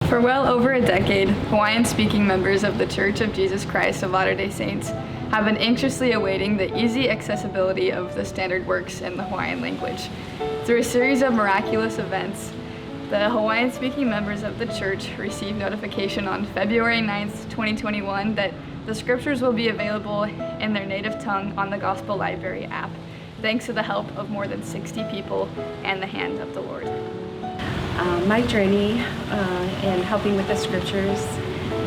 For well over a decade, Hawaiian-speaking members of the Church of Jesus Christ of Latter-day Saints have been anxiously awaiting the easy accessibility of the standard works in the Hawaiian language. Through a series of miraculous events, the Hawaiian-speaking members of the church received notification on February 9th, 2021 that the scriptures will be available in their native tongue on the Gospel Library app, thanks to the help of more than 60 people and the hand of the Lord. My journey in helping with the scriptures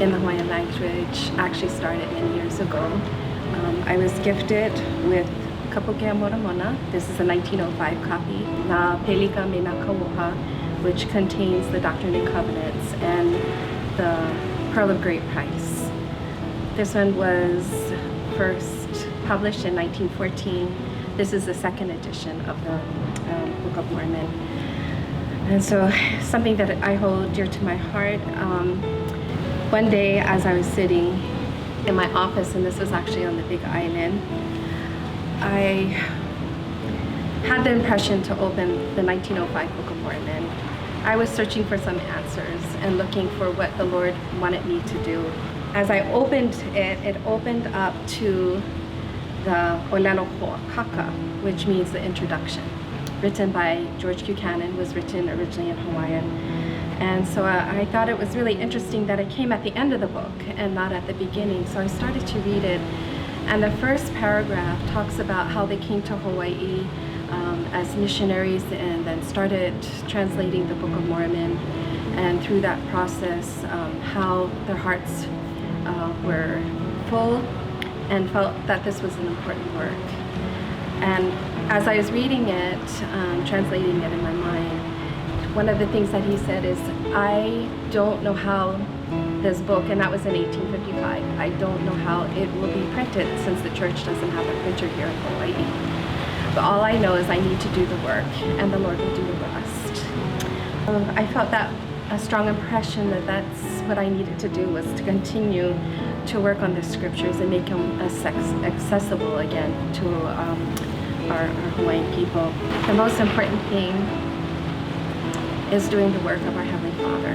in the Hawaiian language actually started many years ago. I was gifted with Kapukea Moramona. This is a 1905 copy, Na Pelika Me Na Kawoha, which contains the Doctrine and Covenants and the Pearl of Great Price. This one was first published in 1914. This is the second edition of the Book of Mormon. And so something that I hold dear to my heart, one day as I was sitting in my office, and this was actually on the Big Island, I had the impression to open the 1905 Book of Mormon. I was searching for some answers and looking for what the Lord wanted me to do. As I opened it, it opened up to the Olelo Ho'akaka, which means the introduction, written by George Buchanan, was written originally in Hawaiian. And so I thought it was really interesting that it came at the end of the book and not at the beginning. So I started to read it. And the first paragraph talks about how they came to Hawaii as missionaries and then started translating the Book of Mormon. And through that process, how their hearts were full and felt that this was an important work. And as I was reading it, translating it in my mind, one of the things that he said is, I don't know how this book, and that was in 1855, I don't know how it will be printed since the church doesn't have a printer here in Hawaii. But all I know is I need to do the work, and the Lord will do the rest. I felt that a strong impression that that's what I needed to do, was to continue to work on the scriptures and make them accessible again to our Hawaiian people. The most important thing is doing the work of our Heavenly Father,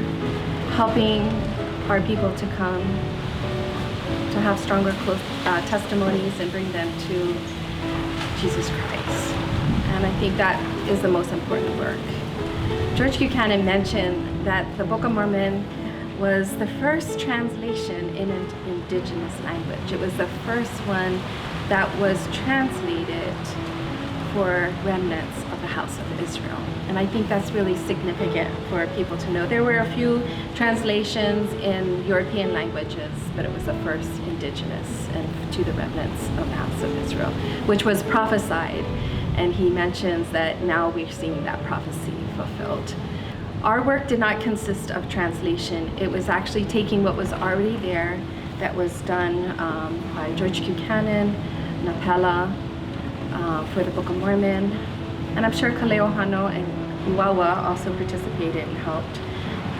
helping our people to come to have stronger testimonies and bring them to Jesus Christ. And I think that is the most important work. George Buchanan mentioned that the Book of Mormon was the first translation in an indigenous language. It was the first one that was translated for remnants of the house of Israel. And I think that's really significant for people to know. There were a few translations in European languages, but it was the first indigenous and to the remnants of the house of Israel, which was prophesied. And he mentions that now we're seeing that prophecy fulfilled. Our work did not consist of translation. It was actually taking what was already there, that was done by George Buchanan, Napela, for the Book of Mormon. And I'm sure Kaleo Hano and Uawa also participated and helped.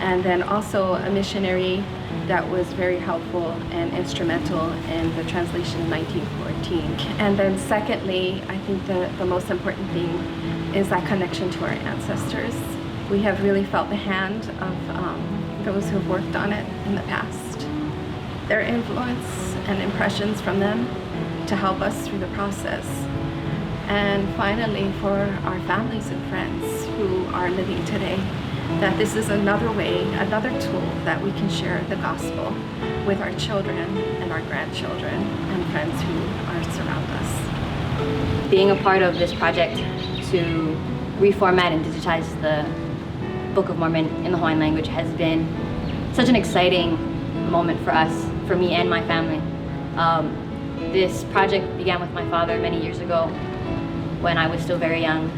And then also a missionary that was very helpful and instrumental in the translation in 1914. And then secondly, I think the most important thing is that connection to our ancestors. We have really felt the hand of those who have worked on it in the past. Their influence and impressions from them to help us through the process. And finally, for our families and friends who are living today, that this is another way, another tool that we can share the gospel with our children and our grandchildren and friends who are surround us. Being a part of this project to reformat and digitize the Book of Mormon in the Hawaiian language has been such an exciting moment for us, for me and my family. This project began with my father many years ago when I was still very young,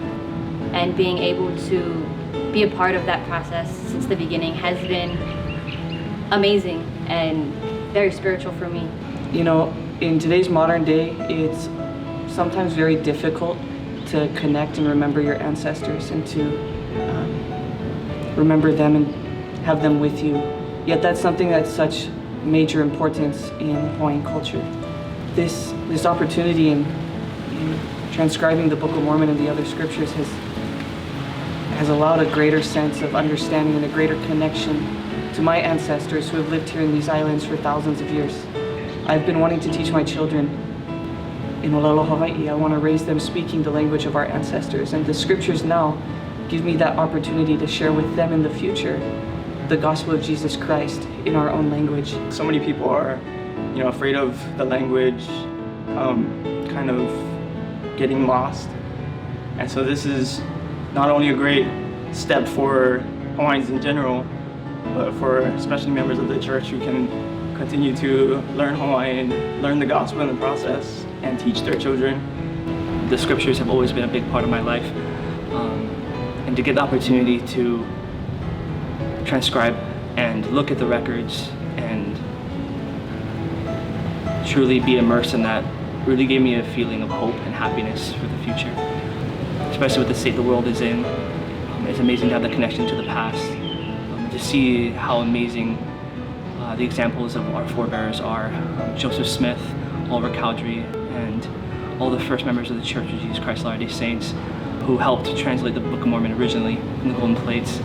and being able to be a part of that process since the beginning has been amazing and very spiritual for me. You know, in today's modern day, it's sometimes very difficult to connect and remember your ancestors and to remember them and have them with you. Yet that's something that's such major importance in Hawaiian culture. This opportunity in transcribing the Book of Mormon and the other scriptures has allowed a greater sense of understanding and a greater connection to my ancestors who have lived here in these islands for thousands of years. I've been wanting to teach my children in Hawaii. I want to raise them speaking the language of our ancestors, and the scriptures now give me that opportunity to share with them in the future the gospel of Jesus Christ in our own language. So many people are, afraid of the language, kind of getting lost. And so this is not only a great step for Hawaiians in general, but for especially members of the church who can continue to learn Hawaiian, learn the gospel in the process, and teach their children. The scriptures have always been a big part of my life, and to get the opportunity to transcribe and look at the records and truly be immersed in that really gave me a feeling of hope and happiness for the future, especially with the state the world is in. It's amazing to have the connection to the past, to see how amazing the examples of our forebears are. Joseph Smith, Oliver Cowdery, and all the first members of the Church of Jesus Christ of Latter-day Saints who helped translate the Book of Mormon originally from the golden plates.